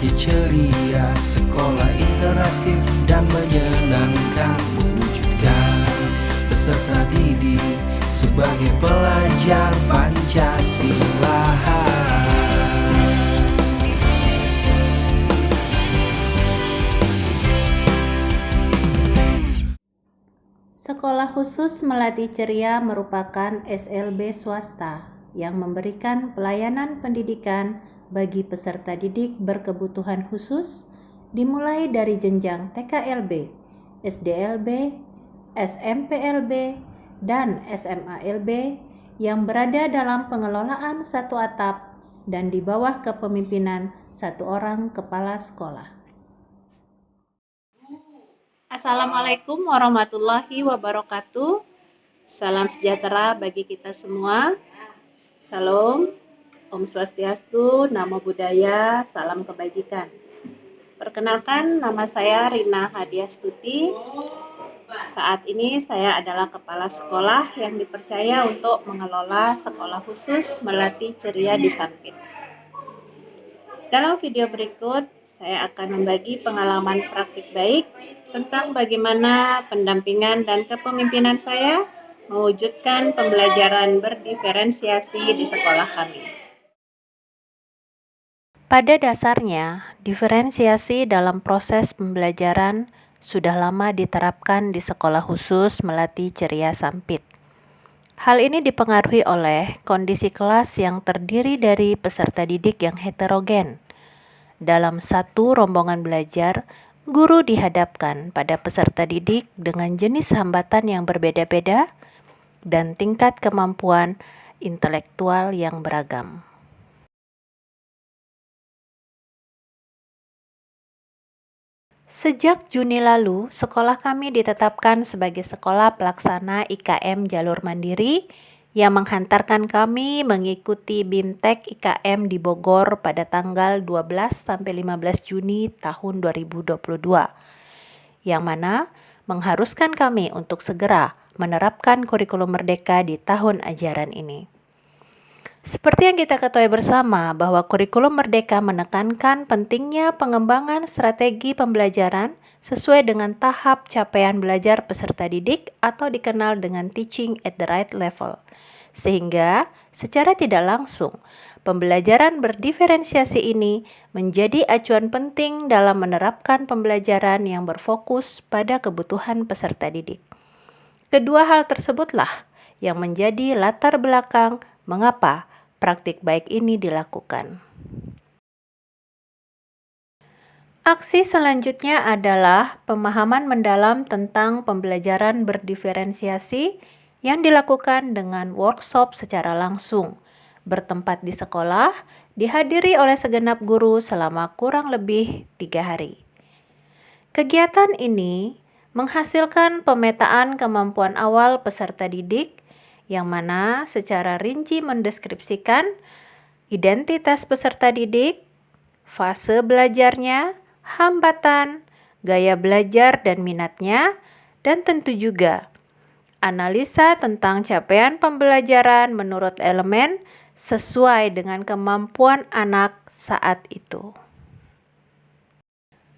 melati ceria, sekolah interaktif dan menyenangkan, mewujudkan peserta didik sebagai pelajar Pancasila. Sekolah Khusus Melati Ceria merupakan SLB swasta yang memberikan pelayanan pendidikan bagi peserta didik berkebutuhan khusus dimulai dari jenjang TKLB, SDLB, SMPLB, dan SMALB yang berada dalam pengelolaan satu atap dan di bawah kepemimpinan satu orang kepala sekolah. Assalamualaikum warahmatullahi wabarakatuh. Salam sejahtera bagi kita semua. Salam, Om Swastiastu, Namo Buddhaya, salam kebajikan. Perkenalkan, nama saya Rina Hadiastuti. Saat ini saya adalah kepala sekolah yang dipercaya untuk mengelola sekolah khusus Melati Ceria di Sampit. Dalam video berikut, saya akan membagi pengalaman praktik baik tentang bagaimana pendampingan dan kepemimpinan saya mewujudkan pembelajaran berdiferensiasi di sekolah kami. Pada dasarnya, diferensiasi dalam proses pembelajaran sudah lama diterapkan di sekolah khusus Melati Ceria Sampit. Hal ini dipengaruhi oleh kondisi kelas yang terdiri dari peserta didik yang heterogen. Dalam satu rombongan belajar, guru dihadapkan pada peserta didik dengan jenis hambatan yang berbeda-beda dan tingkat kemampuan intelektual yang beragam. Sejak Juni lalu, sekolah kami ditetapkan sebagai sekolah pelaksana IKM jalur mandiri yang menghantarkan kami mengikuti BIMTEK IKM di Bogor pada tanggal 12-15 Juni tahun 2022, yang mana mengharuskan kami untuk segera menerapkan kurikulum merdeka di tahun ajaran ini. Seperti yang kita ketahui bersama bahwa kurikulum merdeka menekankan pentingnya pengembangan strategi pembelajaran sesuai dengan tahap capaian belajar peserta didik atau dikenal dengan teaching at the right level. Sehingga secara tidak langsung, pembelajaran berdiferensiasi ini menjadi acuan penting dalam menerapkan pembelajaran yang berfokus pada kebutuhan peserta didik. Kedua hal tersebutlah yang menjadi latar belakang mengapa praktik baik ini dilakukan. Aksi selanjutnya adalah pemahaman mendalam tentang pembelajaran berdiferensiasi yang dilakukan dengan workshop secara langsung, bertempat di sekolah, dihadiri oleh segenap guru selama kurang lebih 3 hari. Kegiatan ini menghasilkan pemetaan kemampuan awal peserta didik yang mana secara rinci mendeskripsikan identitas peserta didik, fase belajarnya, hambatan, gaya belajar dan minatnya, dan tentu juga analisa tentang capaian pembelajaran menurut elemen sesuai dengan kemampuan anak saat itu.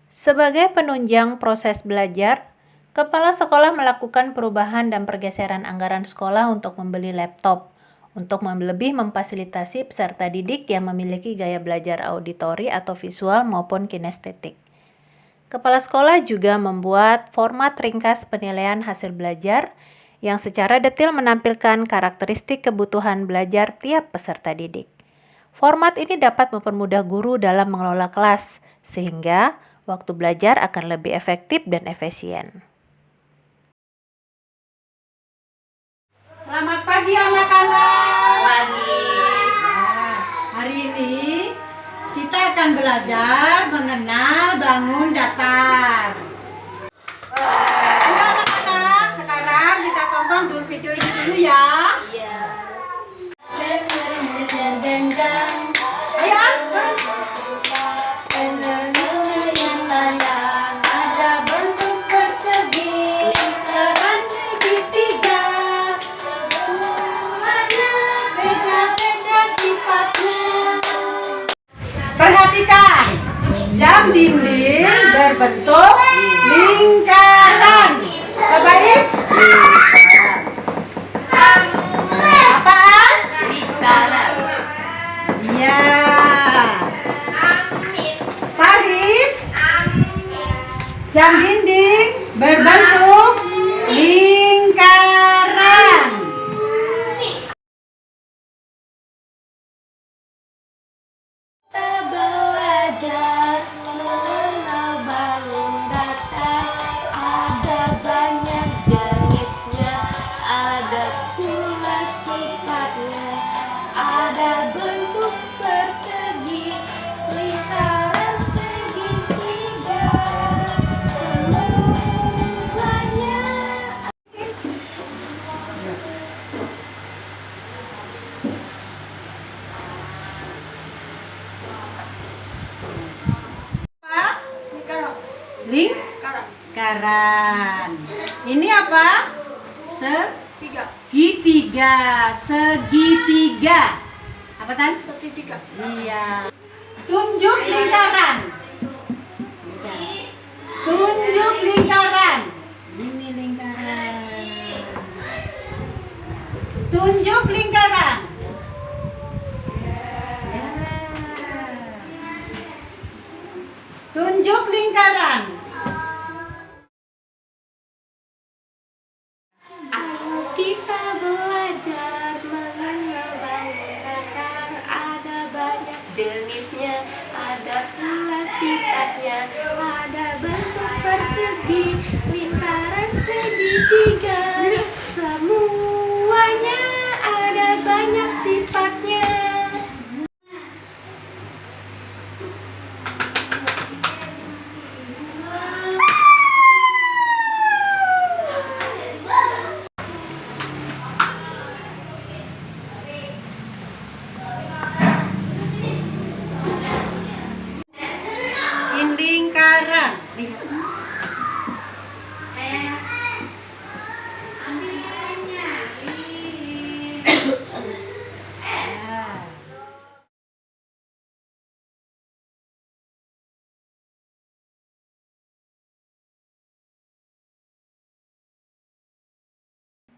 Sebagai penunjang proses belajar, Kepala sekolah melakukan perubahan dan pergeseran anggaran sekolah untuk membeli laptop, untuk lebih memfasilitasi peserta didik yang memiliki gaya belajar auditori atau visual maupun kinestetik. Kepala sekolah juga membuat format ringkas penilaian hasil belajar yang secara detail menampilkan karakteristik kebutuhan belajar tiap peserta didik. Format ini dapat mempermudah guru dalam mengelola kelas, sehingga waktu belajar akan lebih efektif dan efisien. Selamat pagi anak-anak. Pagi. Nah, hari ini kita akan belajar mengenal bangun datar. Ayo anak-anak, sekarang kita tonton dulu video ini dulu ya. Iya. Ayo An. Perhatikan, Lingkaran. Baik. Apaan? Lingkaran. Iya. Paris. Jam dinding berbentuk lingkaran. Kita belajar mengenal balon datar, ada banyak jenisnya, ada pula sifatnya, ada bentuk persegi, lingkaran, segitiga, semuanya. Lingkaran. Ini apa? Segitiga. Segitiga. Apa Tan? Segitiga. Iya. Tunjuk lingkaran. Tunjuk lingkaran. Ini lingkaran. Tunjuk lingkaran. Ya. Tunjuk lingkaran. Kita belajar mengenal balon datar, ada banyak jenisnya, ada pula sifatnya, ada bentuk persegi, lingkaran, segitiga, semuanya ada banyak sifatnya. In lingkaran. Lihat. Ya.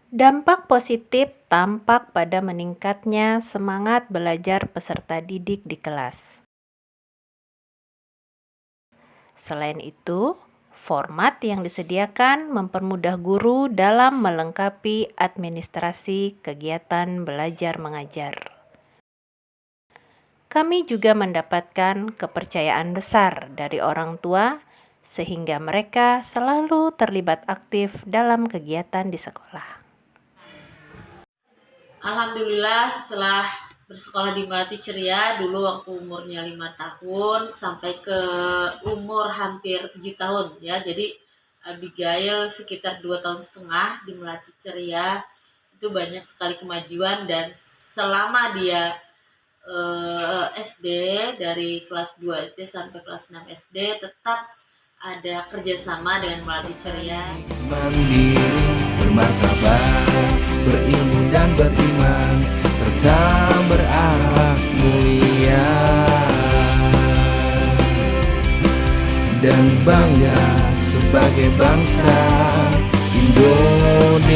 Dampak positif tampak pada meningkatnya semangat belajar peserta didik di kelas. Selain itu, format yang disediakan mempermudah guru dalam melengkapi administrasi kegiatan belajar mengajar. Kami juga mendapatkan kepercayaan besar dari orang tua sehingga mereka selalu terlibat aktif dalam kegiatan di sekolah. Alhamdulillah setelah bersekolah di Melati Ceria dulu waktu umurnya 5 tahun sampai ke umur hampir 7 tahun ya. Jadi Abigail sekitar 2 tahun setengah di Melati Ceria itu banyak sekali kemajuan, dan selama dia SD dari kelas 2 SD sampai kelas 6 SD tetap ada kerjasama dengan Melati Ceria. Mandiri, bermartabat, berilmu dan beriman, serta berakhlak mulia, dan bangga sebagai bangsa Indonesia.